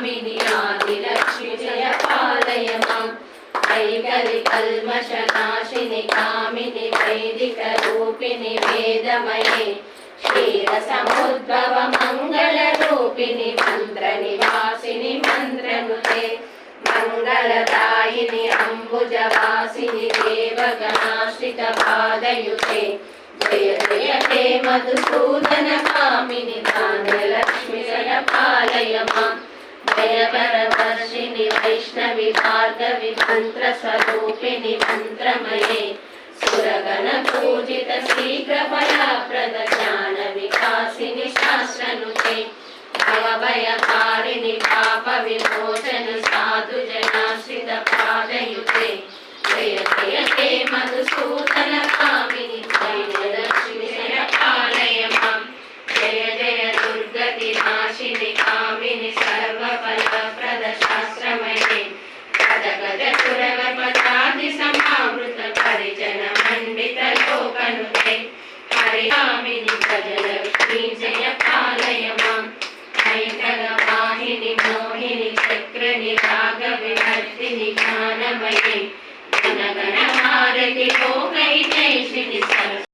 कामिनि आदिलक्ष्मि जय पालय माम् ऐकरि कल्मषनाशिनि कामिनि वैदिकरूपिणि वेदमये क्षीरसमुद्भव मङ्गलरूपिणि मन्त्रनिवासिनि मन्त्रनुते मंगलदायिनि अंबुजवासिनि देवगणाश्रितपादयुते जय जय हे मधुसूदन कामिनि धान्यलक्ष्मि जय पालय माम् जय वरवर्षिणि वैष्णवि भार्गवि मन्त्रस्वरूपिणि मन्त्रमये सुरगणपूजित शीघ्रफलप्रद ज्ञानविकासिनि शास्त्रनुते भवभयहारिणि पापविमोचनि साधुजनाश्रितपादयुते जय जय हे मधुसूदन कामिनि धान्यलक्ष्मि जय पालय माम् जय जय दुर्गतिनाशिनि कामिनि सर्वफलप्रद शास्त्रमये गज गज सुरवरपदादि समावृत परिजन मण्डित लोकनुते हरिकामिनि गजलक्ष्मी जय पालय माम् ऐकगवाहिनि मोहिनि चक्रनि रागविवर्तिनि ज्ञानमये गण गण भारति